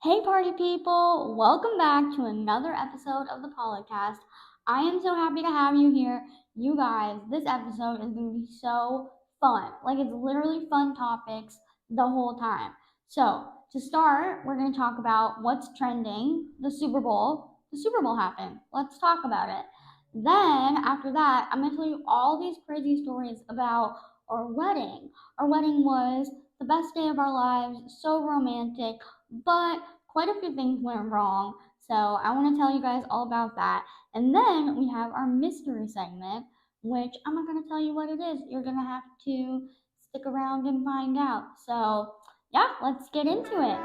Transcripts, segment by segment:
Hey, party people! Welcome back to another episode of the podcast. I am so happy to have you here. You guys, this episode is going to be so fun. Like, it's literally fun topics the whole time. So, to start, we're going to talk about what's trending, the Super Bowl. The Super Bowl happened. Let's talk about it. Then, after that, I'm going to tell you all these crazy stories about our wedding. Our wedding was the best day of our lives, so romantic, but quite a few things went wrong. So I want to tell you guys all about that. And then we have our mystery segment, which I'm not going to tell you what it is. You're going to have to stick around and find out. So, yeah, let's get into it.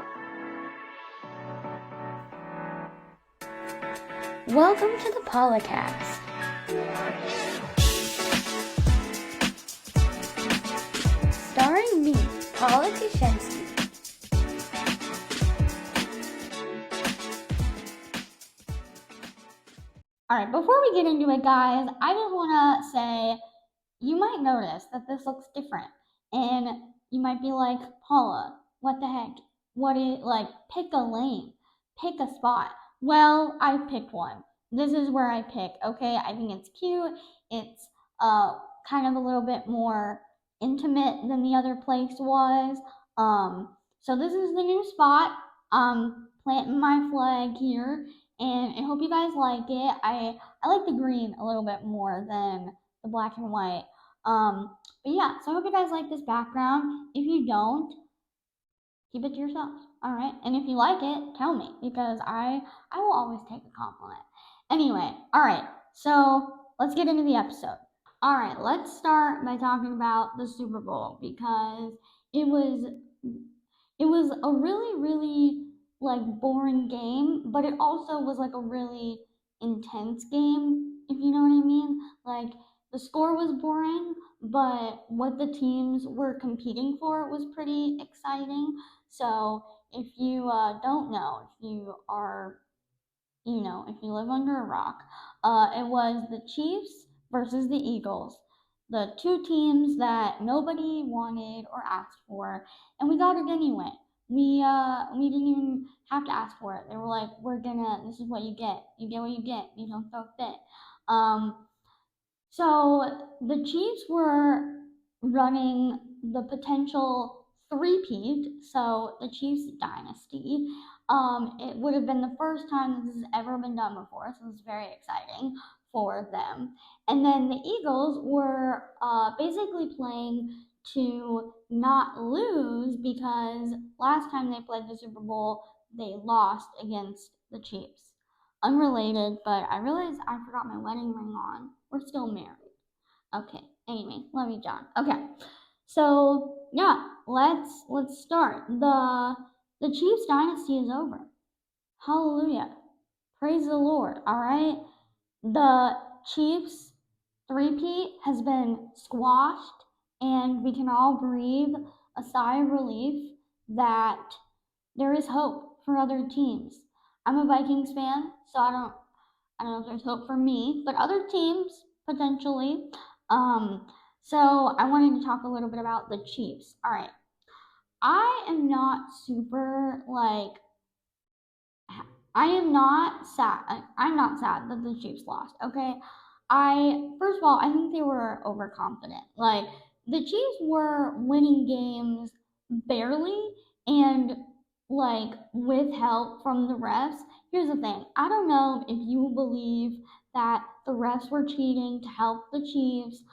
Welcome to the podcast. Starring me, Paula Kushensky. All right, before we get into it, guys, I just want to say you might notice that this looks different. And you might be like, Paula, what the heck? What is, like, pick a lane, pick a spot. Well, I picked one. This is where I pick, okay? I think it's cute. It's kind of a little bit more intimate than the other place was. So this is the new spot. Planting my flag here, and I hope you guys like it. I like the green a little bit more than the black and white. But yeah, so I hope you guys like this background. If you don't, keep it to yourselves. All right, and if you like it, tell me because I will always take a compliment. Anyway, all right. So let's get into the episode. All right, let's start by talking about the Super Bowl because it was it was a really like boring game, but it also was like a really intense game, if you know what I mean. Like the score was boring, but what the teams were competing for was pretty exciting. So if you don't know, if you are if you live under a rock, it was the Chiefs versus the Eagles, the two teams that nobody wanted or asked for, and we got it anyway. We didn't even have to ask for it. They were like, "We're gonna. This is what you get. You get what you get. You don't throw a fit." So the Chiefs were running the potential three-peat, so the Chiefs dynasty. It would have been the first time this has ever been done before, so it's very exciting for them. And then the Eagles were basically playing to not lose because last time they played the Super Bowl, they lost against the Chiefs. Unrelated, but I realized I forgot my wedding ring on. We're still married. Okay. Anyway, love you, John. Okay. So yeah, let's start. The Chiefs dynasty is over. Hallelujah. Praise the Lord. All right. The Chiefs three-peat has been squashed, and we can all breathe a sigh of relief that there is hope for other teams. I'm a Vikings fan, so I don't know if there's hope for me, but other teams potentially. Um, so I wanted to talk a little bit about the Chiefs. All right, I am not super like I am not sad. I'm not sad that the Chiefs lost. Okay, I first of all I think they were overconfident. Like the Chiefs were winning games barely and like with help from the refs. Here's the thing. I don't know if you believe that the refs were cheating to help the Chiefs,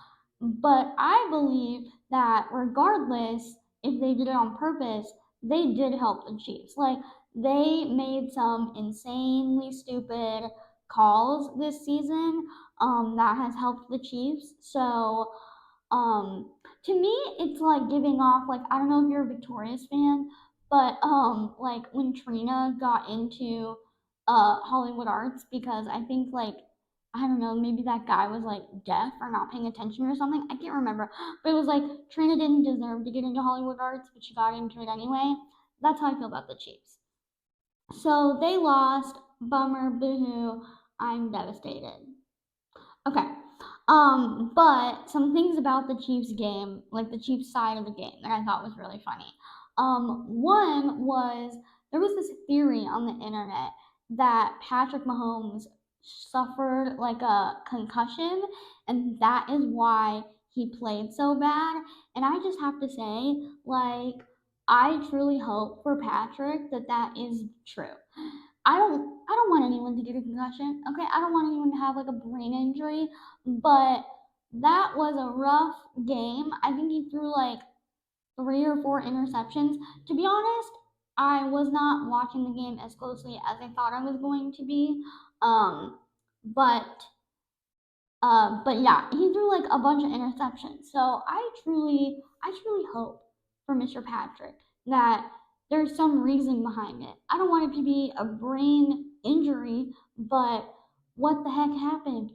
but I believe that regardless if they did it on purpose, they did help the Chiefs. Like they made some insanely stupid calls this season that has helped the Chiefs. So um, to me, it's like giving off like I don't know if you're a Victorious fan, but like when Trina got into Hollywood Arts because I think like I don't know maybe that guy was like deaf or not paying attention or something. I can't remember, but it was like Trina didn't deserve to get into Hollywood Arts, but she got into it anyway. That's how I feel about the Chiefs. So they lost. Bummer, boohoo. I'm devastated. Okay. But some things about the Chiefs game, like the Chiefs side of the game, that I thought was really funny. One was there was this theory on the internet that Patrick Mahomes suffered like a concussion, and that is why he played so bad. And I just have to say, like, I truly hope for Patrick that that is true. I don't want anyone to get a concussion. Okay, I don't want anyone to have like a brain injury, but that was a rough game. I think he threw like 3 or 4 interceptions. To be honest, I was not watching the game as closely as I thought I was going to be. Um, but but yeah, he threw like a bunch of interceptions. So I truly hope for Mr. Patrick that there's some reason behind it. I don't want it to be a brain injury, but what the heck happened,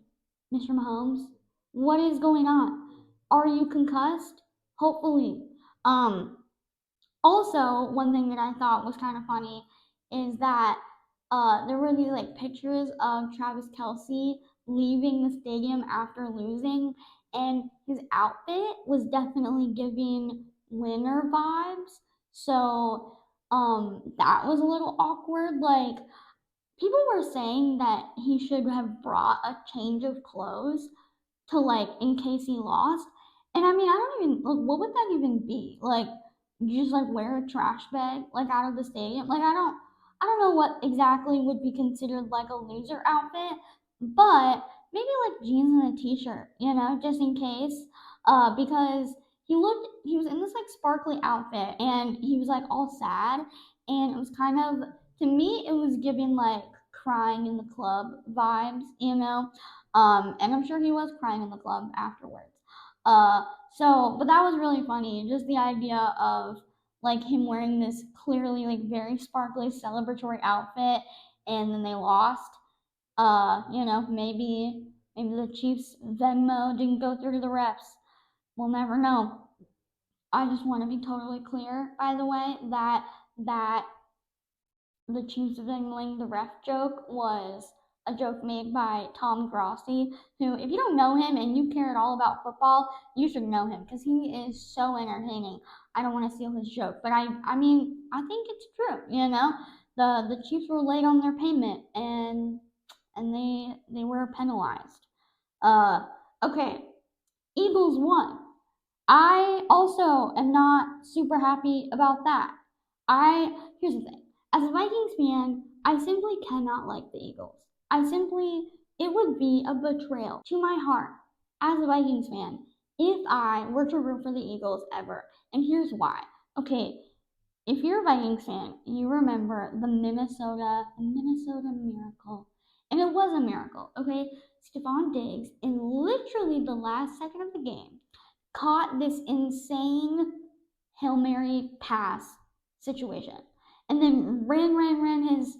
Mr. Mahomes? What is going on? Are you concussed? Hopefully. Um, Also, one thing that I thought was kind of funny is that there were these like pictures of Travis Kelsey leaving the stadium after losing, and his outfit was definitely giving winner vibes. So that was a little awkward. Like people were saying that he should have brought a change of clothes to like in case he lost. And I mean, I don't even like what would that even be? Like you just like wear a trash bag like out of the stadium. Like I don't know what exactly would be considered like a loser outfit, but maybe like jeans and a t-shirt, just in case. Because he was in this like sparkly outfit and he was like all sad and it was kind of to me it was giving like crying in the club vibes. And I'm sure he was crying in the club afterwards. Uh, but that was really funny. Just the idea of like him wearing this clearly like very sparkly celebratory outfit, and then they lost. Maybe the Chiefs Venmo didn't go through to the refs. We'll never know. I just want to be totally clear, by the way, that the Chiefs Dingling the ref joke was a joke made by Tom Grossi, who, if you don't know him and you care at all about football, you should know him because he is so entertaining. I don't want to steal his joke, but I mean, I think it's true. The Chiefs were late on their payment and they were penalized. Uh, okay, Eagles won. I also am not super happy about that. Here's the thing. As a Vikings fan, I simply cannot like the Eagles. It would be a betrayal to my heart as a Vikings fan if I were to root for the Eagles ever. And here's why. Okay, if you're a Vikings fan, you remember the Minnesota Miracle. And it was a miracle, okay? Stephon Diggs, in literally the last second of the game, caught this insane Hail Mary pass situation and then ran his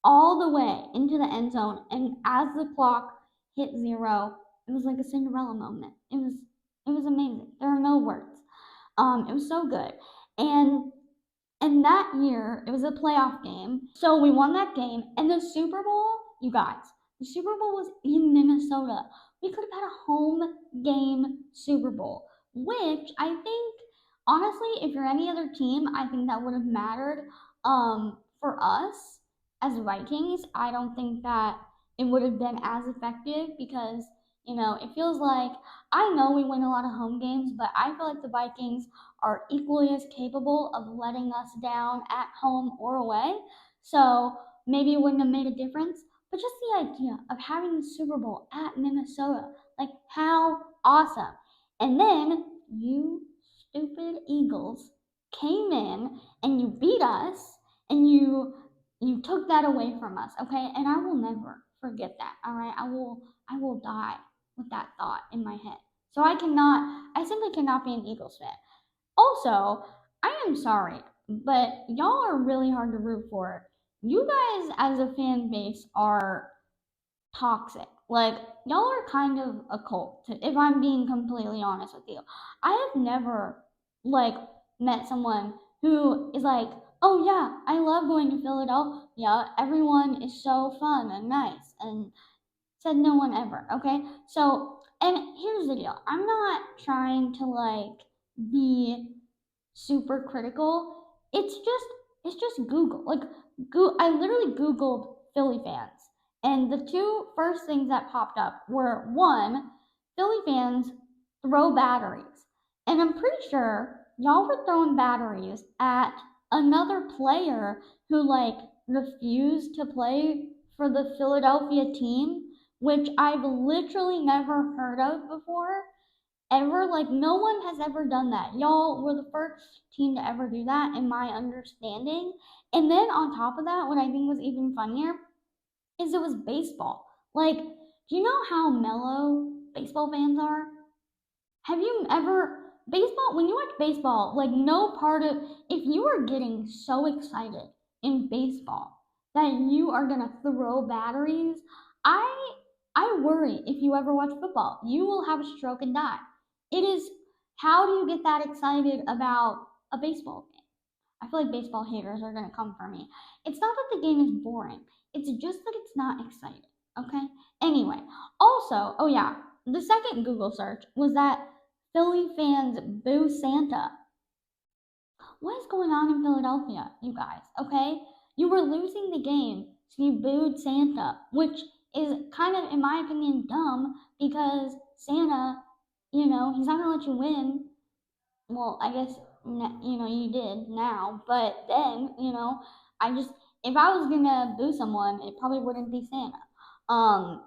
all the way into the end zone. And as the clock hit zero, it was like a Cinderella moment. It was amazing. There are no words. It was so good. And and that year, it was a playoff game. So we won that game. And the Super Bowl, you guys, the Super Bowl was in Minnesota. We could have had a home game Super Bowl, which I think, honestly, if you're any other team, I think that would have mattered. For us as Vikings, I don't think that it would have been as effective because, it feels like I know we win a lot of home games, but I feel like the Vikings are equally as capable of letting us down at home or away. So maybe it wouldn't have made a difference. But just the idea of having the Super Bowl at Minnesota, like how awesome. And then you stupid Eagles came in and you beat us and you took that away from us, okay? And I will never forget that. All right? I will die with that thought in my head. So I simply cannot be an Eagles fan. Also, I am sorry, but y'all are really hard to root for. You guys, as a fan base, are toxic. Like, y'all are kind of a cult, if I'm being completely honest with you. I have never, like, met someone who is like, oh yeah, I love going to Philadelphia. Everyone is so fun and nice. And said no one ever, okay? So, and here's the deal. I'm not trying to, like, be super critical. It's just it's just Google. Like, I literally Googled Philly fans, and the two first things that popped up were one, Philly fans throw batteries. And I'm pretty sure y'all were throwing batteries at another player who, like, refused to play for the Philadelphia team, which I've literally never heard of before. Ever. Like, no one has ever done that. Y'all were the first team to ever do that, in my understanding. And then on top of that, what I think was even funnier is it was baseball. Like, do you know how mellow baseball fans are? Have you ever baseball when you watch baseball, like no part of if you are getting so excited in baseball that you are gonna throw batteries, I I worry if you ever watch football, you will have a stroke and die. It is how do you get that excited about a baseball game? I feel like baseball haters are gonna come for me. It's not that the game is boring. It's just that it's not exciting. Okay? Anyway, also, oh yeah, the second Google search was that Philly fans boo Santa. What is going on in Philadelphia, you guys? Okay? You were losing the game, so you booed Santa, which is kind of, in my opinion, dumb because Santa, he's not gonna let you win. Well, I guess you did now, but then I just if I was gonna boo someone, it probably wouldn't be Santa. Um,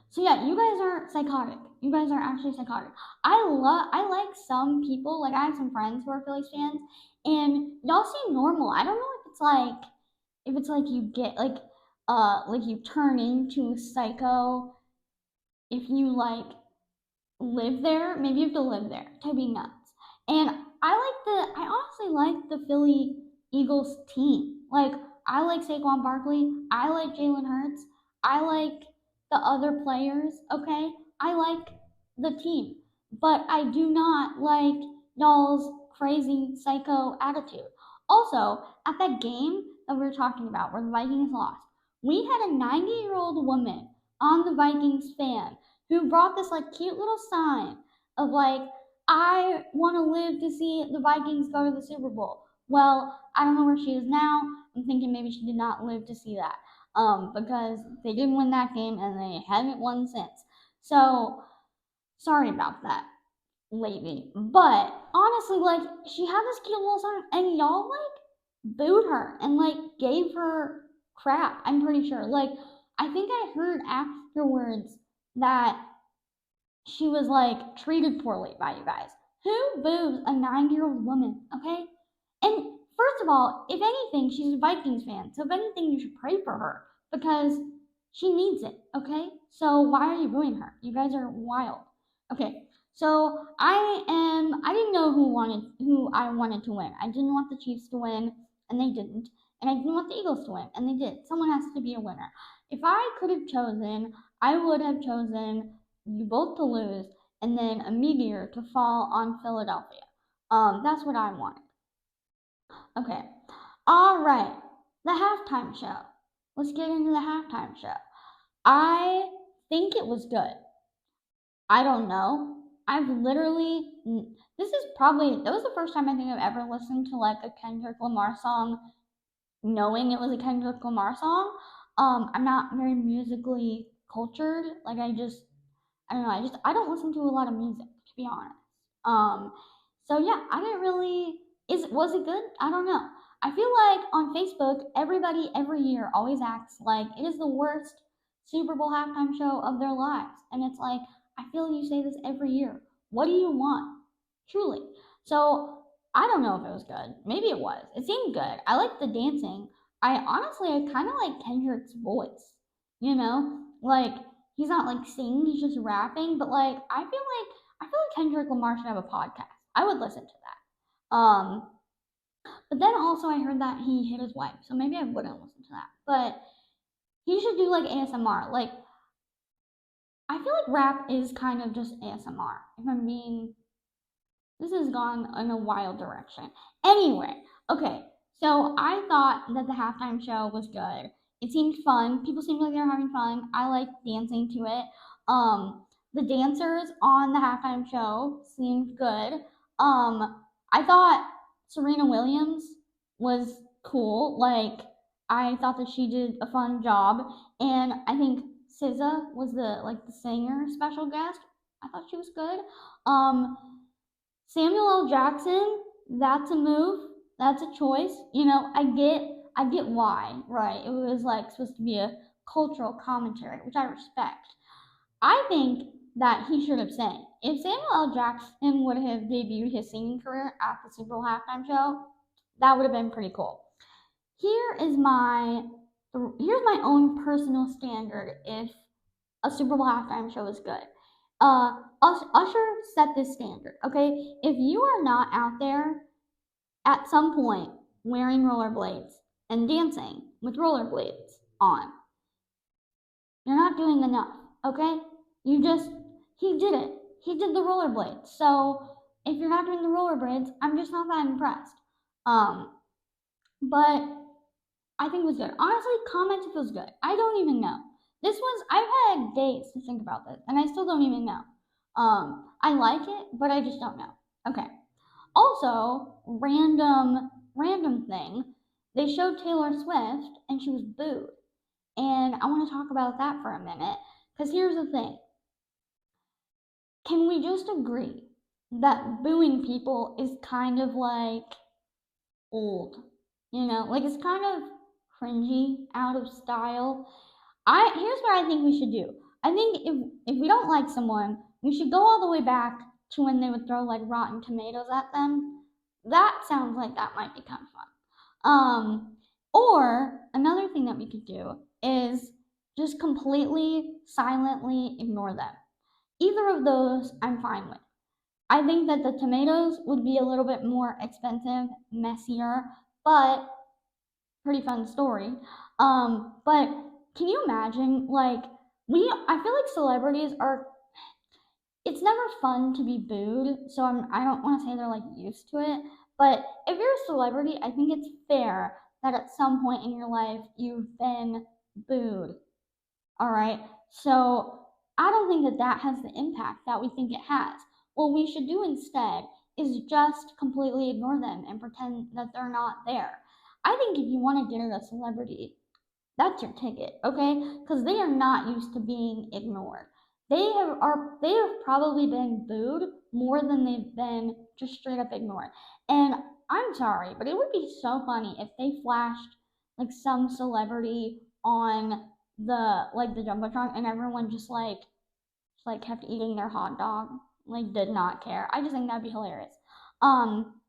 so yeah, you guys are psychotic. You guys are actually psychotic. I like some people. Like I have some friends who are Phillies fans, and y'all seem normal. I don't know if it's like you get like you turn into a psycho if you like live there. Maybe you have to live there to be nuts. And I honestly like the Philly Eagles team. Like I like Saquon Barkley. I like Jalen Hurts. I like the other players. Okay, I like the team, but I do not like y'all's crazy psycho attitude. Also, at that game that we were talking about where the Vikings lost, we had a 90-year-old woman on the Vikings fan who brought this like cute little sign of like, I want to live to see the Vikings go to the Super Bowl. Well, I don't know where she is now. I'm thinking maybe she did not live to see that. Because they didn't win that game and they haven't won since. So sorry about that, lady. But honestly, like she had this cute little sign and y'all like booed her and like gave her crap. I'm pretty sure. Like I think I heard afterwards that she was like treated poorly by you guys. Who boos a 90-year-old woman, okay? And first of all, if anything, she's a Vikings fan. So if anything, you should pray for her because she needs it, okay? So why are you booing her? You guys are wild. Okay. So I didn't know who I wanted to win. I didn't want the Chiefs to win and they didn't. And I didn't want the Eagles to win and they did. Someone has to be a winner. If I could have chosen, I would have chosen you both to lose, and then a meteor to fall on Philadelphia. That's what I wanted. Okay. All right. The halftime show. Let's get into the halftime show. I think it was good. I don't know. I've literally. That was the first time I think I've ever listened to like a Kendrick Lamar song knowing it was a Kendrick Lamar song. I'm not very musically cultured. Like I don't know. I don't listen to a lot of music to be honest. Um, so yeah, I didn't really. Is Was it good? I don't know. I feel like on Facebook, everybody every year always acts like it is the worst Super Bowl halftime show of their lives, and it's like I feel you say this every year. What do you want? Truly. So I don't know if it was good. Maybe it was. It seemed good. I liked the dancing. I kind of like Kendrick's voice. Like he's not like singing, he's just rapping. But like I feel like Kendrick Lamar should have a podcast. I would listen to that. But then also I heard that he hit his wife, so maybe I wouldn't listen to that. But he should do like ASMR. Like I feel like rap is kind of just ASMR. If I'm being This has gone in a wild direction. Anyway, okay, so I thought that the halftime show was good. It seemed fun. People seemed like they were having fun. I liked dancing to it. The dancers on the halftime show seemed good. I thought Serena Williams was cool. Like, I thought that she did a fun job, and I think SZA was the singer special guest. I thought she was good. Um, Samuel L. Jackson, that's a move. That's a choice. I get why, right? It was like supposed to be a cultural commentary, which I respect. I think that he should have sang. If Samuel L. Jackson would have debuted his singing career at the Super Bowl halftime show, that would have been pretty cool. Here is my here's my own personal standard if a Super Bowl halftime show is good. Usher set this standard, okay? If you are not out there at some point wearing rollerblades and dancing with rollerblades on, you're not doing enough, okay? You just, he did it. He did the rollerblades. So if you're not doing the rollerblades, I'm just not that impressed. Um, but I think it was good. Honestly, comment if it was good. I don't even know. I've had days to think about this, and I still don't even know. I like it, but I just don't know. Okay. Also, random thing. They showed Taylor Swift, and she was booed. And I want to talk about that for a minute, because here's the thing. Can we just agree that booing people is kind of like old? Like it's kind of cringy, out of style. Here's what I think we should do. I think if we don't like someone, we should go all the way back to when they would throw like rotten tomatoes at them. That sounds like that might be kind of fun. Or another thing that we could do is just completely silently ignore them. Either of those I'm fine with. I think that the tomatoes would be a little bit more expensive, messier, but pretty fun story. But can you imagine, like, I feel like celebrities are, it's never fun to be booed, so I don't want to say they're like used to it, but if you're a celebrity, I think it's fair that at some point in your life you've been booed. All right. So I don't think that that has the impact that we think it has. What we should do instead is just completely ignore them and pretend that they're not there. I think if you want to get at a celebrity, that's your ticket, okay? Because they are not used to being ignored. They have probably been booed more than they've been just straight up ignored. And I'm sorry, but it would be so funny if they flashed like some celebrity on the jumbotron and everyone just like kept eating their hot dog, like did not care. I just think that'd be hilarious. Um,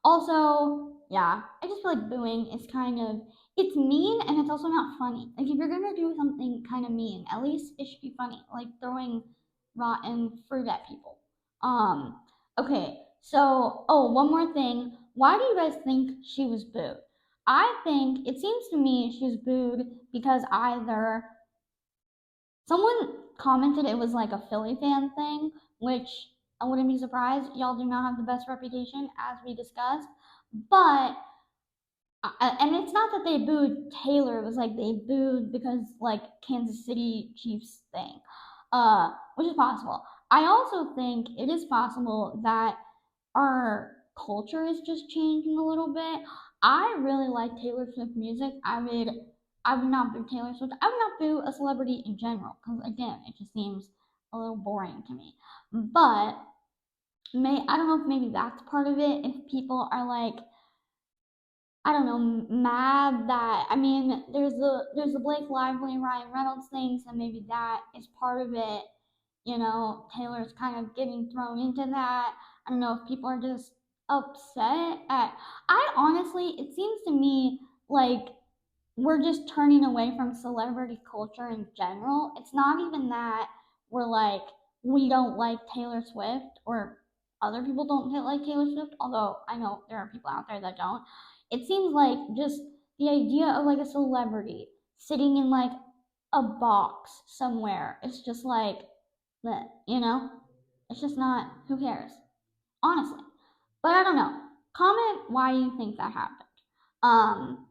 Also, yeah, I just feel like booing is kind of, it's mean and it's also not funny. Like if you're gonna do something kind of mean, at least it should be funny, like throwing rotten fruit at people. Um, okay, so one more thing. Why do you guys think she was booed? I think it seems to me she was booed because either someone commented it was like a Philly fan thing, which I wouldn't be surprised. Y'all do not have the best reputation, as we discussed. But and it's not that they booed Taylor. It was like they booed because like Kansas City Chiefs thing, which is possible. I also think it is possible that our culture is just changing a little bit. I really like Taylor Swift music. I would not boo Taylor Swift. I would not boo a celebrity in general because again, it just seems a little boring to me. But I don't know if maybe that's part of it. If people are like, I don't know, mad that there's the Blake Lively Ryan Reynolds thing, so maybe that is part of it. Taylor's kind of getting thrown into that. I don't know if people are just upset at. I honestly, it seems to me like we're just turning away from celebrity culture in general. It's not even that we're like we don't like Taylor Swift or other people don't like Taylor Swift, although I know there are people out there that don't. It seems like just the idea of like a celebrity sitting in like a box somewhere. It's just like that, It's just not who cares? Honestly. But I don't know. Comment why you think that happened. Um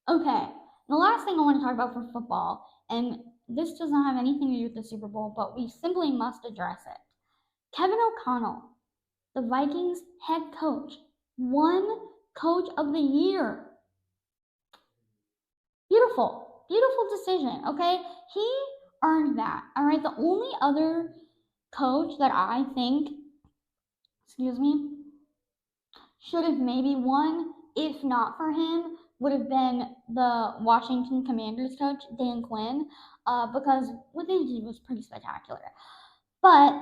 Okay, the last thing I want to talk about for football, and this does not have anything to do with the Super Bowl, but we simply must address it. Kevin O'Connell, the Vikings head coach, won Coach of the Year Beautiful, beautiful decision. Okay, he earned that. All right. The only other coach that I think, excuse me, should have maybe won, if not for him, would have been the Washington Commanders coach, Dan Quinn, because what they did was pretty spectacular. But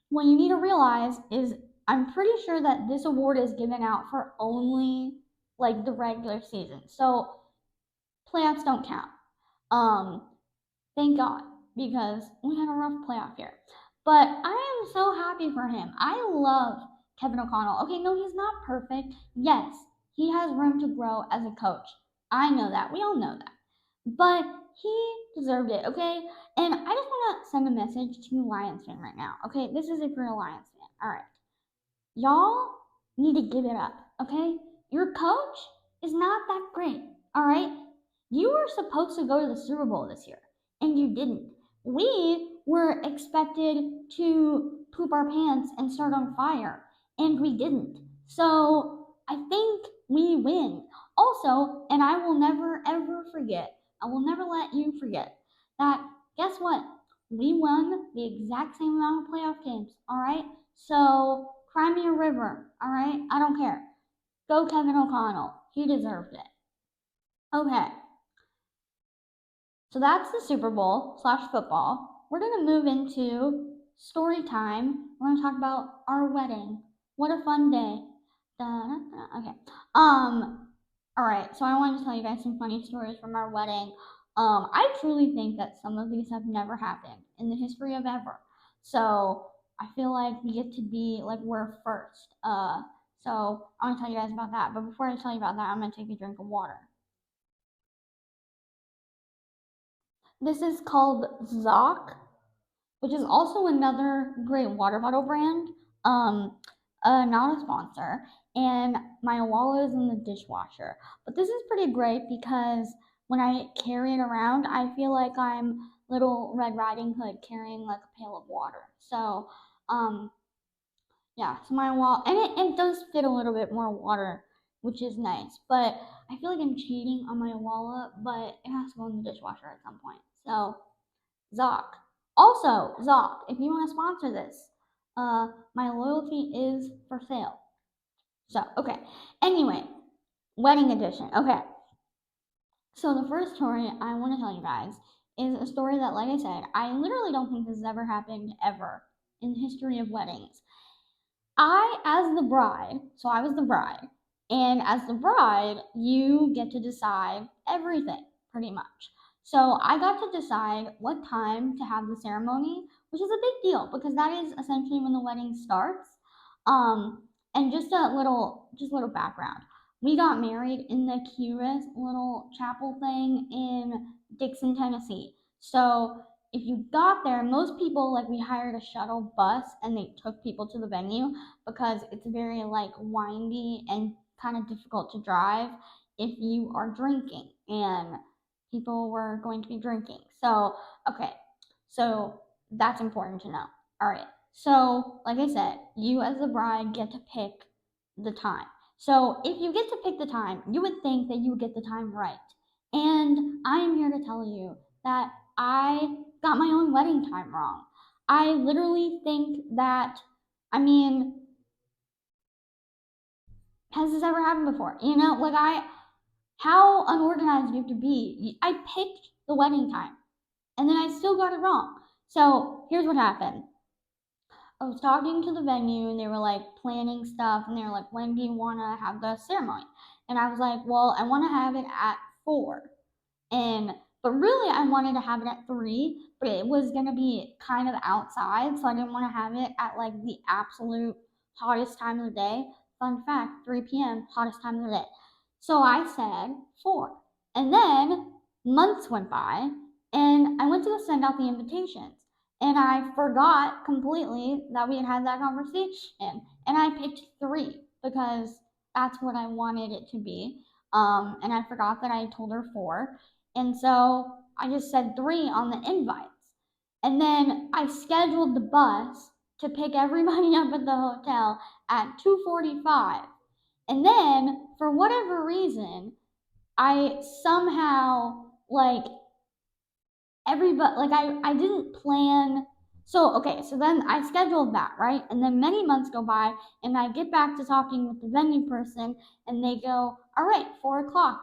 what you need to realize is I'm pretty sure that this award is given out for only like the regular season. So playoffs don't count. Um, Thank God, because we had a rough playoff year. But I am so happy for him. I love Kevin O'Connell. Okay, no, he's not perfect. Yes, he has room to grow as a coach. I know that. We all know that. But he deserved it, okay? And I just want to send a message to you Lions fan right now, okay? This is if you're a Lions fan. All right. Y'all need to give it up, okay? Your coach is not that great, all right? You were supposed to go to the Super Bowl this year, and you didn't. We were expected to poop our pants and start on fire, and we didn't. So I think we win. Also, and I will never ever forget, I will never let you forget that guess what? We won the exact same amount of playoff games, all right? So cry me a river, all right? I don't care. Go Kevin O'Connell. He deserved it. Okay, so that's the Super Bowl slash football. We're gonna move into story time. We're gonna talk about our wedding. What a fun day. Da-da-da. Okay. All right. So I wanted to tell you guys some funny stories from our wedding. I truly think that some of these have never happened in the history of ever. So I feel like we get to be like we're first. So I want to tell you guys about that. But before I tell you about that, I'm gonna take a drink of water. This is called Zoc, which is also another great water bottle brand. Um, Not a sponsor. And my wallet is in the dishwasher. But this is pretty great because when I carry it around, I feel like I'm Little Red Riding Hood carrying like a pail of water. So, um, yeah, so my wallet, and it does fit a little bit more water, which is nice. But I feel like I'm cheating on my wallet, but it has to go in the dishwasher at some point. So, Zoc. Also, Zoc, if you want to sponsor this, my loyalty is for sale. So, okay. Anyway, wedding edition. Okay. So the first story I want to tell you guys is a story that, like I said, I literally don't think this has ever happened ever in the history of weddings. As the bride, so I was the bride, and as the bride, you get to decide everything pretty much. So I got to decide what time to have the ceremony, which is a big deal because that is essentially when the wedding starts. And just a little background. We got married in the cutest little chapel thing in Dixon, Tennessee. So if you got there, most people like we hired a shuttle bus and they took people to the venue because it's very like windy and kind of difficult to drive if you are drinking and people were going to be drinking. So, okay. So, that's important to know. All right. So, like I said, you as the bride get to pick the time. So, if you get to pick the time, you would think that you would get the time right. And I am here to tell you that I got my own wedding time wrong. I literally think that, I mean, has this ever happened before? You know, how unorganized you have to be. I picked the wedding time and then I still got it wrong. So here's what happened. I was talking to the venue and they were like planning stuff and they were like, when do you want to have the ceremony? And I was like, well, I want to have it at 4. And but really I wanted to have it at 3, but it was gonna be kind of outside, so I didn't want to have it at like the absolute hottest time of the day. Fun fact, 3 p.m. hottest time of the day. So I said 4. And then months went by and I went to go send out the invitations. And I forgot completely that we had had that conversation. And I picked 3 because that's what I wanted it to be. And I forgot that I told her 4. And so I just said 3 on the invites. And then I scheduled the bus to pick everybody up at the hotel at 2:45. And then for whatever reason, I somehow like everybody like I didn't plan. So okay, so then I scheduled that, right? And then many months go by and I get back to talking with the venue person and they go, all right, 4 o'clock,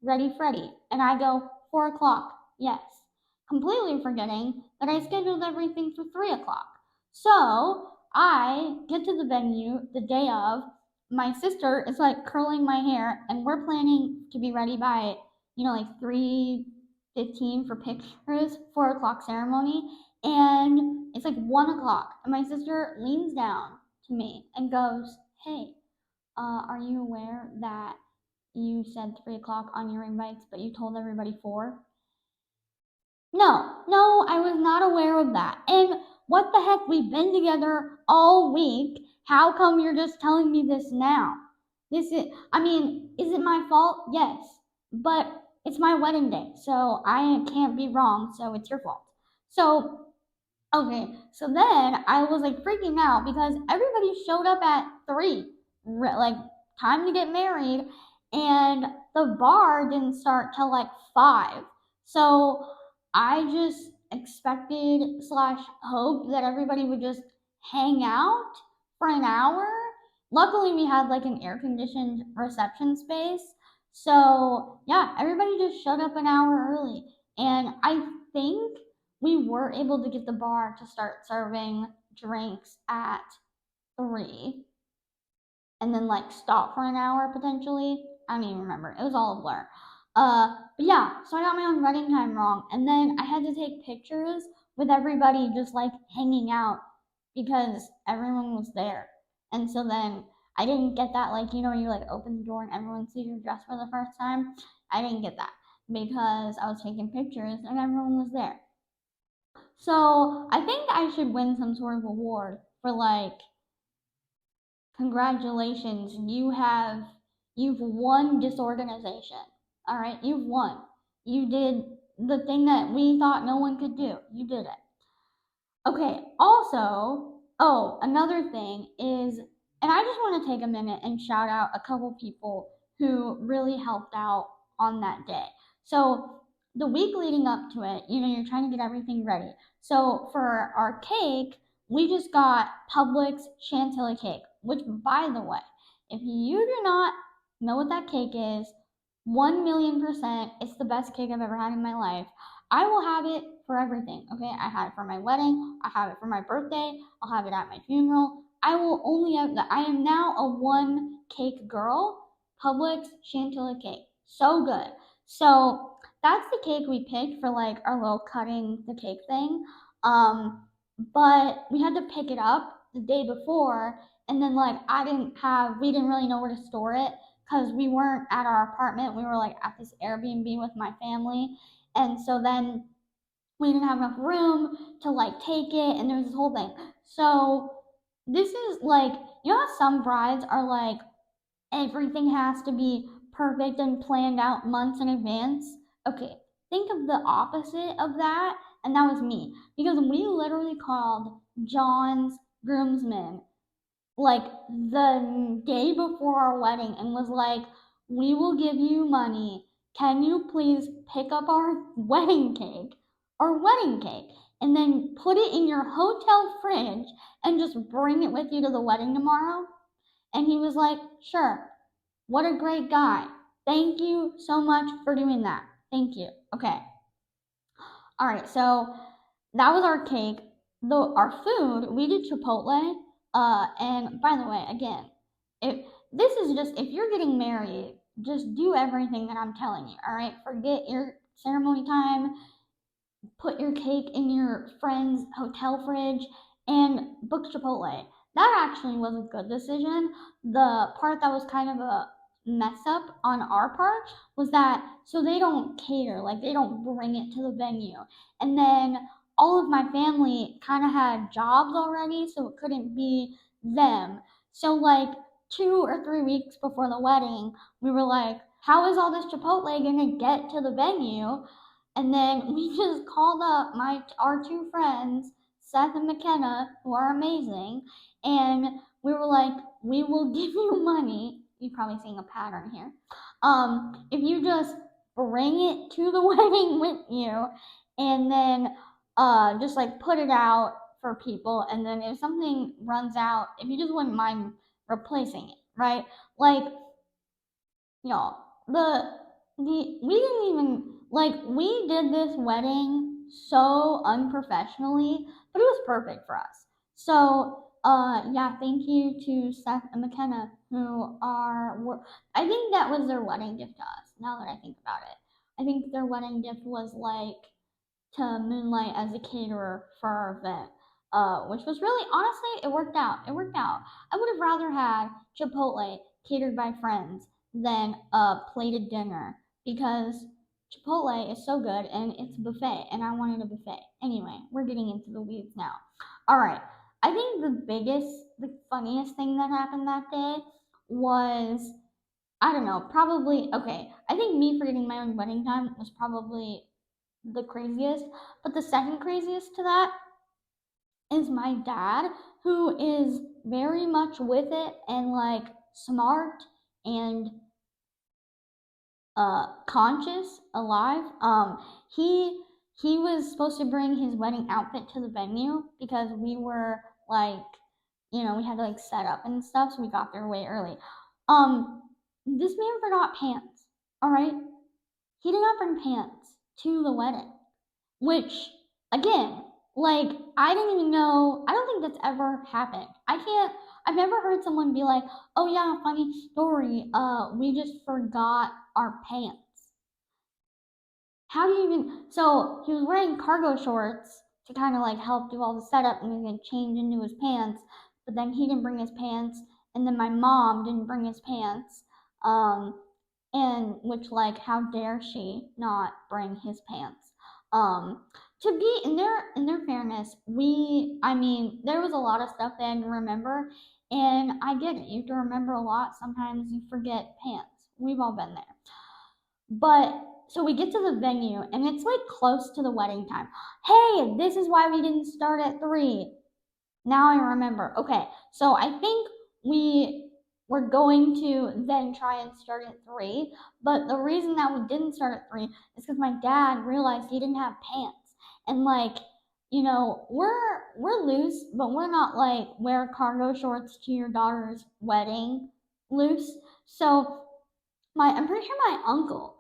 ready Freddy. And I go, 4 o'clock, yes. Completely forgetting that I scheduled everything for 3 o'clock. So I get to the venue the day of. My sister is like curling my hair and we're planning to be ready by, like 3:15 for pictures, 4 o'clock ceremony, and it's like 1 o'clock. And my sister leans down to me and goes, "Hey, are you aware that you said 3 o'clock on your invites, but you told everybody four?" No, no, I was not aware of that. And what the heck? We've been together all week. How come you're just telling me this now? I mean, is it my fault? Yes. But it's my wedding day, so I can't be wrong, so it's your fault. So okay, so then I was like freaking out because everybody showed up at 3, like time to get married, and the bar didn't start till like 5. So I just expected slash hoped that everybody would just hang out for an hour. Luckily, we had like an air conditioned reception space. So yeah, everybody just showed up an hour early. And I think we were able to get the bar to start serving drinks at 3 and then like stop for an hour potentially. I don't even remember. It was all a blur. But yeah, so I got my own running time wrong, and then I had to take pictures with everybody just like hanging out because everyone was there, and so then I didn't get that like when you like open the door and everyone sees your dress for the first time. I didn't get that because I was taking pictures and everyone was there. So I think I should win some sort of award for like congratulations, you've won disorganization. All right, you've won. You did the thing that we thought no one could do. You did it. Okay, also, oh, another thing is, and I just want to take a minute and shout out a couple people who really helped out on that day. So, the week leading up to it, you're trying to get everything ready. So, for our cake, we just got Publix Chantilly cake, which, by the way, if you do not know what that cake is, 1,000,000%, it's the best cake I've ever had in my life. I will have it for everything. Okay, I had it for my wedding. I have it for my birthday. I'll have it at my funeral. I will only have that. I am now a one cake girl. Publix Chantilly cake, so good. So that's the cake we picked for like our little cutting the cake thing. But we had to pick it up the day before, and then like we didn't really know where to store it because we weren't at our apartment. We were like at this Airbnb with my family, and so then we didn't have enough room to like take it, and there was this whole thing. So this is like, how some brides are like, everything has to be perfect and planned out months in advance. Okay, think of the opposite of that, and that was me because we literally called John's groomsmen like the day before our wedding and was like, "We will give you money. Can you please pick up our wedding cake, and then put it in your hotel fridge and just bring it with you to the wedding tomorrow?" And he was like, "Sure." What a great guy. Thank you so much for doing that. Thank you. Okay. All right. So that was our cake. Our food, we did Chipotle. And by the way, again, if if you're getting married, just do everything that I'm telling you. All right, forget your ceremony time. Put your cake in your friend's hotel fridge and book Chipotle. That actually was a good decision. The part that was kind of a mess up on our part was that so they don't cater, like they don't bring it to the venue. And then all of my family kind of had jobs already, so it couldn't be them. So like 2 or 3 weeks before the wedding, we were like, how is all this Chipotle gonna get to the venue? And then we just called up our two friends, Seth and McKenna, who are amazing, and we were like, "We will give you money." You're probably seeing a pattern here. If you just bring it to the wedding with you, and then just like put it out for people, and then if something runs out, if you just wouldn't mind replacing it, right? Like, y'all, we didn't even like we did this wedding so unprofessionally, but it was perfect for us. So yeah, thank you to Seth and McKenna who I think that was their wedding gift to us, now that I think about it. I think their wedding gift was like to moonlight as a caterer for our event, which was really, honestly, it worked out. It worked out. I would have rather had Chipotle catered by friends than a plated dinner because Chipotle is so good and it's a buffet, and I wanted a buffet. Anyway, we're getting into the weeds now. All right. I think the funniest thing that happened that day was, I don't know, probably, okay, I think me forgetting my own wedding time was probably the craziest. But the second craziest to that is my dad, who is very much with it and like smart and conscious, alive. He was supposed to bring his wedding outfit to the venue because we were like, we had to like set up and stuff, so we got there way early. This man forgot pants. All right, he did not bring pants to the wedding. Which, again, like, I didn't even know, I don't think that's ever happened. I've never heard someone be like, oh yeah, funny story, we just forgot our pants. How do you even, so he was wearing cargo shorts to kind of like help do all the setup, and he was going to change into his pants, but then he didn't bring his pants, and then my mom didn't bring his pants, and which, like, how dare she not bring his pants? Um, to be in their fairness, I mean, there was a lot of stuff they had to remember, and I get it. You have to remember a lot. Sometimes you forget pants. We've all been there. But so we get to the venue, and it's like close to the wedding time. Hey, this is why we didn't start at 3. Now I remember. Okay, so I think we were going to then try and start at 3, but the reason that we didn't start at 3 is because my dad realized he didn't have pants, and like, we're loose, but we're not like wear cargo shorts to your daughter's wedding loose. So I'm pretty sure my uncle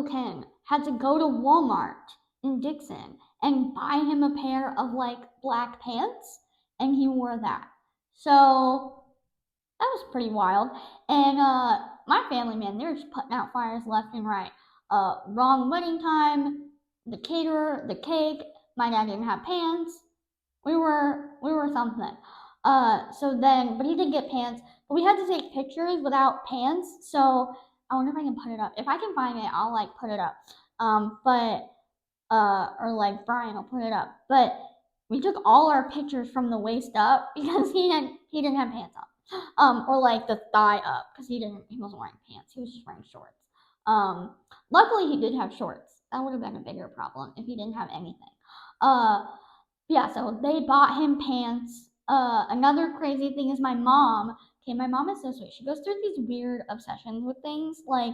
Ken had to go to Walmart in Dixon and buy him a pair of like black pants, and he wore that. So that was pretty wild. And my family, man, they're just putting out fires left and right. Wrong wedding time, the caterer, the cake. My dad didn't have pants. We were something. But he did get pants. But we had to take pictures without pants. So I wonder if I can put it up. If I can find it, I'll like put it up. But or like Brian will put it up. But we took all our pictures from the waist up because he didn't have pants on. Or like the thigh up because he wasn't wearing pants. He was just wearing shorts. Luckily he did have shorts. That would have been a bigger problem if he didn't have anything. Yeah, so they bought him pants. Another crazy thing is my mom. Okay, my mom is so sweet. She goes through these weird obsessions with things. Like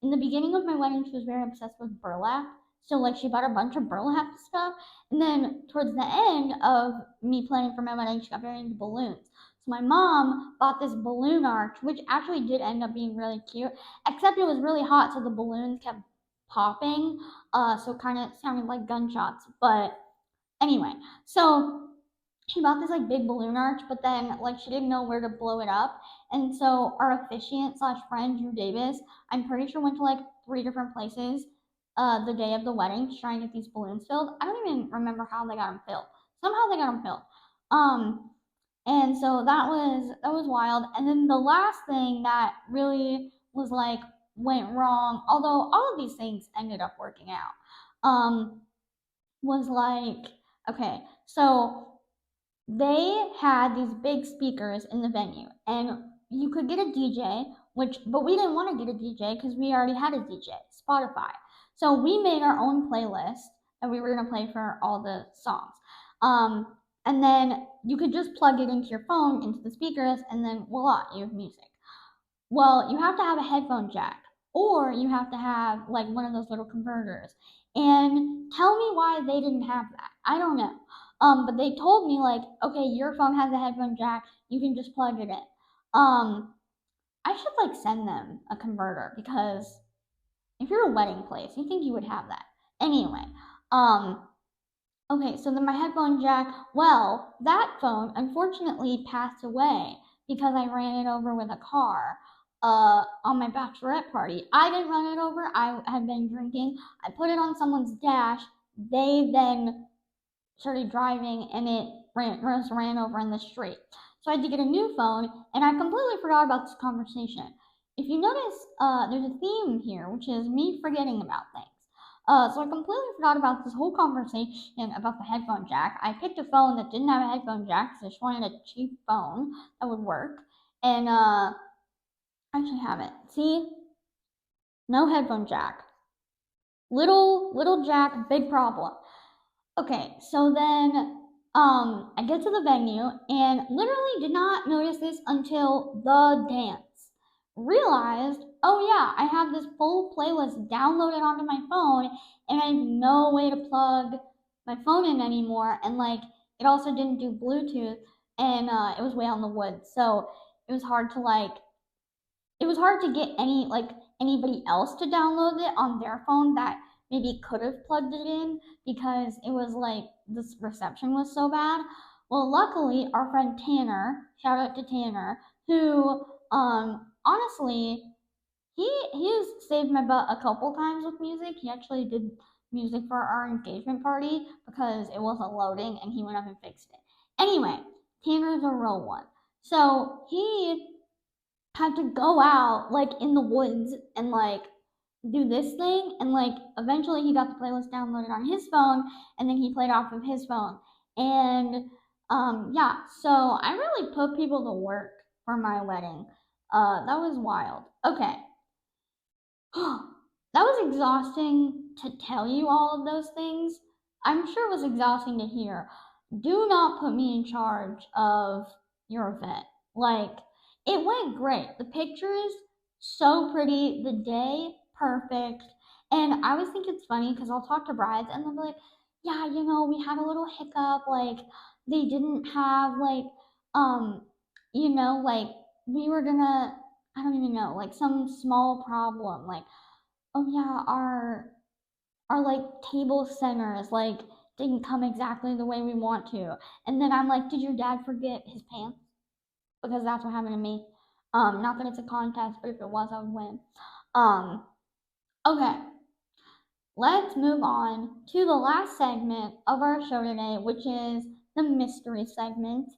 in the beginning of my wedding, she was very obsessed with burlap. So like she bought a bunch of burlap stuff, and then towards the end of me planning for my wedding, she got very into balloons. So my mom bought this balloon arch, which actually did end up being really cute, except it was really hot, so the balloons kept popping. So it kind of sounded like gunshots. But anyway, so she bought this like big balloon arch, but then like she didn't know where to blow it up. And so our officiant slash friend Drew Davis, I'm pretty sure went to like 3 different places the day of the wedding to try and get these balloons filled. I don't even remember how they got them filled. Somehow they got them filled. And so that was wild. And then the last thing that really was like went wrong, although all of these things ended up working out, was like, okay, so they had these big speakers in the venue, and you could get a DJ, but we didn't want to get a DJ because we already had a DJ, Spotify. So we made our own playlist that we were going to play for all the songs. And then you could just plug it into your phone, into the speakers, and then voila, you have music. Well, you have to have a headphone jack or you have to have like one of those little converters. And tell me why they didn't have that. I don't know. But they told me like, okay, your phone has a headphone jack. You can just plug it in. I should like send them a converter because if you're a wedding place, you think you would have that. Anyway, um, okay, so then my headphone jack, well, that phone unfortunately passed away because I ran it over with a car on my bachelorette party. I didn't run it over. I had been drinking. I put it on someone's dash. They then started driving and it ran over in the street. So I had to get a new phone and I completely forgot about this conversation. If you notice, there's a theme here, which is me forgetting about things. So I completely forgot about this whole conversation about the headphone jack. I picked a phone that didn't have a headphone jack because I just wanted a cheap phone that would work. And I actually have it. See? No headphone jack. Little jack, big problem. Okay, so then I get to the venue and literally did not notice this until the dance. Realized, oh yeah, I have this full playlist downloaded onto my phone and I have no way to plug my phone in anymore. And like, it also didn't do Bluetooth and it was way out in the woods. So it was hard to like it was hard to get anybody else to download it on their phone that maybe could have plugged it in because it was like this reception was so bad. Well, luckily our friend Tanner, shout out to Tanner, who honestly he has saved my butt a couple times with music. He actually did music for our engagement party because it wasn't loading and he went up and fixed it. Anyway, Tanner's a real one. So he had to go out like in the woods and like do this thing and like eventually he got the playlist downloaded on his phone and then he played off of his phone and yeah, so I really put people to work for my wedding. That was wild. Okay. That was exhausting to tell you all of those things. I'm sure it was exhausting to hear. Do not put me in charge of your event. Like, it went great. The pictures, so pretty. The day, perfect. And I always think it's funny because I'll talk to brides and they'll be like, yeah, we had a little hiccup. Like, they didn't have, um, like, we were gonna, I don't even know, like some small problem. Like, oh yeah, our like table centers like didn't come exactly the way we want to. And then I'm like, did your dad forget his pants? Because that's what happened to me. Not that it's a contest, but if it was, I would win. Um, okay, let's move on to the last segment of our show today, which is the mystery segment.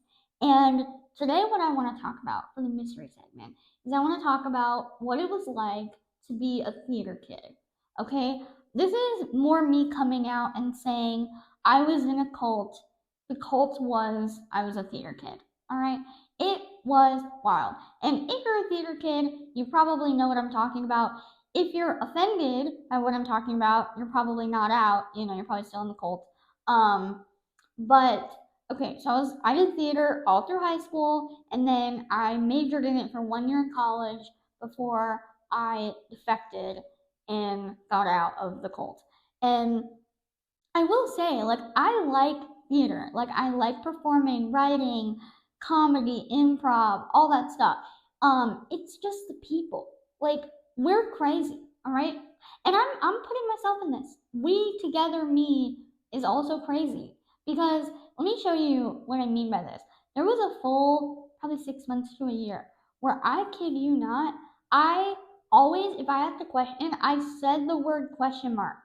And today, what I want to talk about for the mystery segment is I want to talk about what it was like to be a theater kid. Okay, this is more me coming out and saying I was in a cult. The cult was I was a theater kid. All right, it was wild. And if you're a theater kid, you probably know what I'm talking about. If you're offended by what I'm talking about, you're probably not out. You're probably still in the cult. But okay, so I did theater all through high school, and then I majored in it for 1 year in college before I defected and got out of the cult. And I will say, like, I like theater. Like, I like performing, writing, comedy, improv, all that stuff. It's just the people. Like, we're crazy, all right? And I'm putting myself in this. We together, me, is also crazy. Because let me show you what I mean by this. There was a full, probably 6 months to a year, where I kid you not, I always, if I asked a question, I said the word question mark.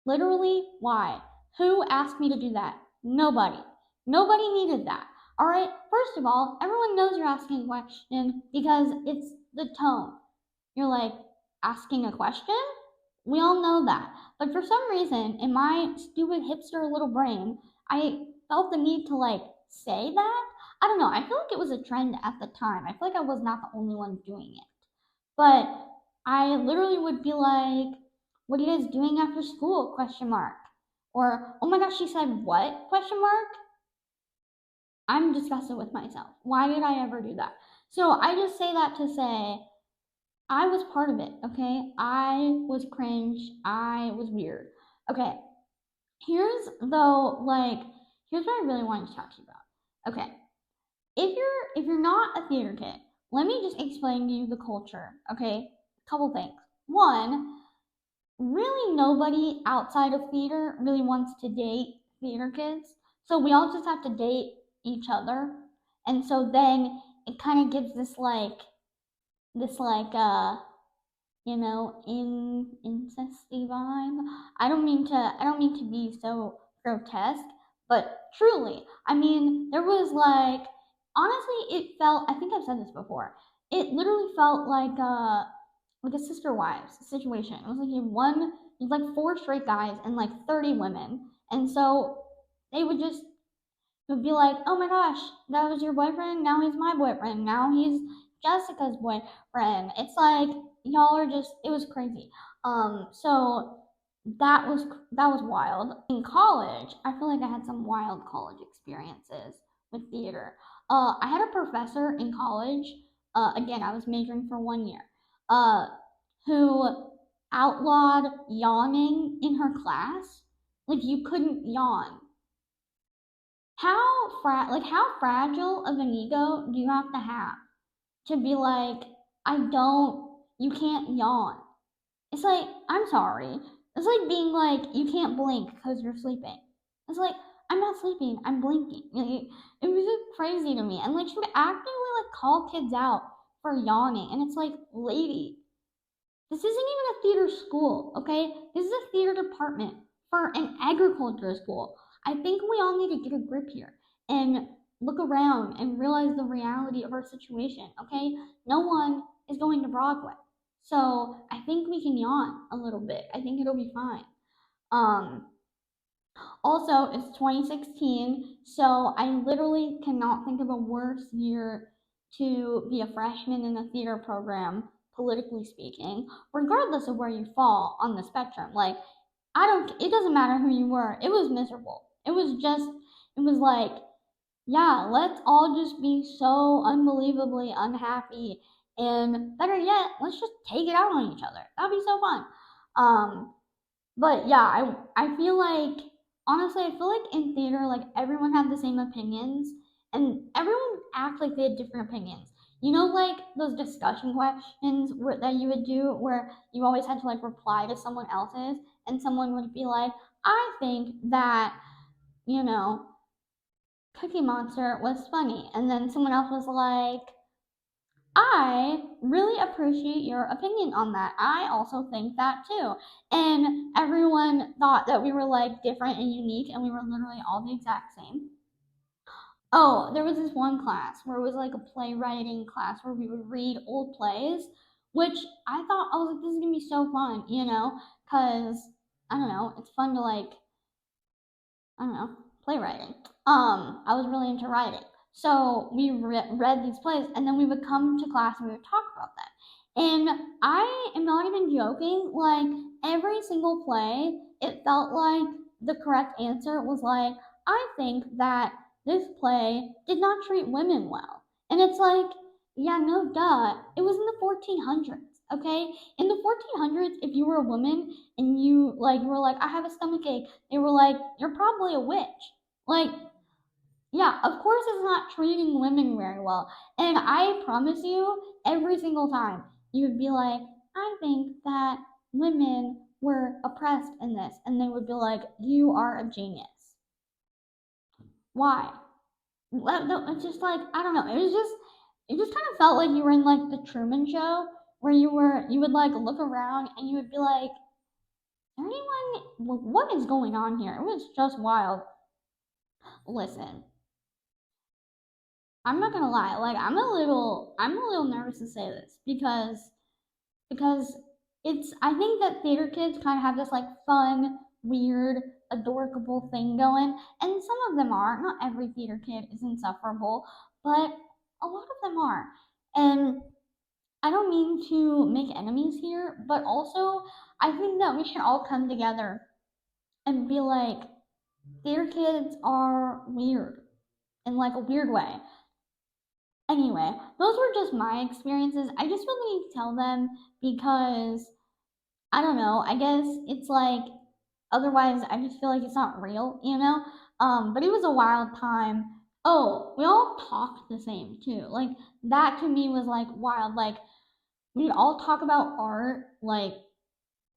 Literally, why? Who asked me to do that? Nobody. Nobody needed that. All right? First of all, everyone knows you're asking a question because it's the tone. You're like, asking a question? We all know that. But for some reason, in my stupid hipster little brain, I felt the need to like say that. I don't know. I feel like it was a trend at the time. I feel like I was not the only one doing it. But I literally would be like, what are you guys doing after school? Question mark. Or, oh my gosh, she said what? Question mark. I'm disgusted with myself. Why did I ever do that? So I just say that to say I was part of it, okay? I was cringe. I was weird. Okay, like, here's what I really wanted to talk to you about. Okay, if you're not a theater kid, let me just explain to you the culture, okay? Couple things. One, really nobody outside of theater really wants to date theater kids. So we all just have to date each other. And so then it kind of gives this incesty vibe. I don't mean to be so grotesque, but truly, I mean, there was like, honestly, it felt, I think I've said this before. It literally felt like a sister wives situation. It was like you had like four straight guys and like 30 women. And so they would be like, oh my gosh, that was your boyfriend? Now he's my boyfriend. Now he's Jessica's boyfriend. It's like y'all are just, it was crazy. So that was wild. In college, I feel like I had some wild college experiences with theater. I had a professor in college. Again, I was majoring for 1 year. Uh, who outlawed yawning in her class. Like you couldn't yawn. How fragile of an ego do you have to be like, I don't, you can't yawn. It's like, I'm sorry. It's like being like, you can't blink because you're sleeping. It's like, I'm not sleeping, I'm blinking. Like, it was just crazy to me. And like, she would actively like call kids out for yawning. And it's like, lady, this isn't even a theater school, okay? This is a theater department for an agriculture school. I think we all need to get a grip here and look around and realize the reality of our situation, okay? No one is going to Broadway. So I think we can yawn a little bit. I think it'll be fine. Um, Also, it's 2016, so I literally cannot think of a worse year to be a freshman in a theater program, politically speaking, regardless of where you fall on the spectrum. Like, it doesn't matter who you were, it was miserable. It was like, yeah, let's all just be so unbelievably unhappy. And better yet, let's just take it out on each other. That'd be so fun. But yeah, I feel like, honestly, I feel like in theater, like everyone had the same opinions, and everyone act like they had different opinions. You know, like those discussion questions that you would do, where you always had to like reply to someone else's, and someone would be like, "I think that you know, Cookie Monster was funny," and then someone else was like, I really appreciate your opinion on that. I also think that too. And everyone thought that we were like different and unique, and we were literally all the exact same. Oh, there was this one class where it was like a playwriting class where we would read old plays, which I was like, this is gonna be so fun, because I don't know, it's fun to like, I don't know, playwriting. I was really into writing. So we read these plays, and then we would come to class and we would talk about them. And I am not even joking. Like every single play, it felt like the correct answer was like, I think that this play did not treat women well. And it's like, yeah, no, duh. It was in the 1400s. Okay, in the 1400s, if you were a woman and you were like, I have a stomach ache, they were like, you're probably a witch. Like, yeah, of course it's not treating women very well. And I promise you, every single time, you would be like, I think that women were oppressed in this. And they would be like, you are a genius. Why? Well, no, it's just like, I don't know. It just kind of felt like you were in like the Truman Show where you would like look around and you would be like, anyone, what is going on here? It was just wild. Listen, I'm not gonna lie, like I'm a little nervous to say this because I think that theater kids kind of have this like fun, weird, adorable thing going, and some of them are. Not every theater kid is insufferable, but a lot of them are. And I don't mean to make enemies here, but also I think that we should all come together and be like, theater kids are weird in like a weird way. Anyway, those were just my experiences. I just really tell them because I don't know. I guess it's like otherwise I just feel like it's not real, you know? But it was a wild time. Oh, we all talked the same too. Like that to me was like wild. Like we'd all talk about art like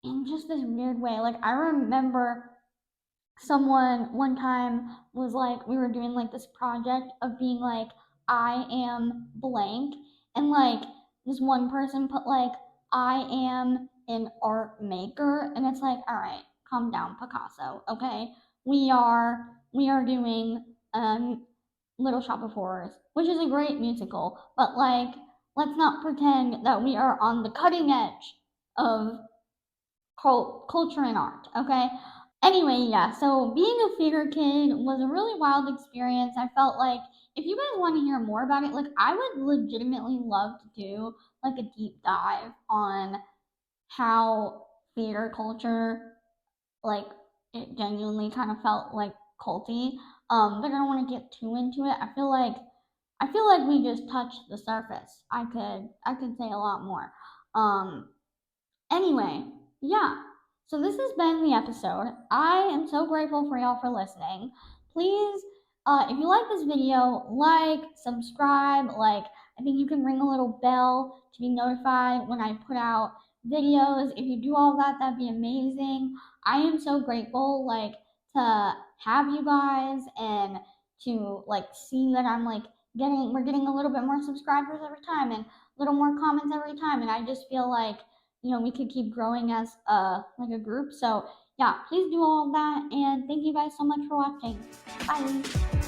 in just this weird way. Like I remember someone one time was like we were doing like this project of being like I am blank, and like this one person put like I am an art maker, and it's like, all right, calm down, Picasso, okay? We are doing Little Shop of Horrors, which is a great musical, but like let's not pretend that we are on the cutting edge of culture and art, okay? Anyway, yeah, so being a theater kid was a really wild experience. I felt like if you guys want to hear more about it, like I would legitimately love to do like a deep dive on how theater culture, like it genuinely kind of felt like culty. But I don't want to get too into it. I feel like we just touched the surface. I could say a lot more. Um Anyway, yeah. So this has been the episode. I am so grateful for y'all for listening. Please, if you like this video, like, subscribe, like, I think you can ring a little bell to be notified when I put out videos. If you do all that, that'd be amazing. I am so grateful, like, to have you guys and to, like, see that we're getting a little bit more subscribers every time and a little more comments every time. And I just feel like we could keep growing as a group. So yeah, please do all of that, and thank you guys so much for watching. Bye.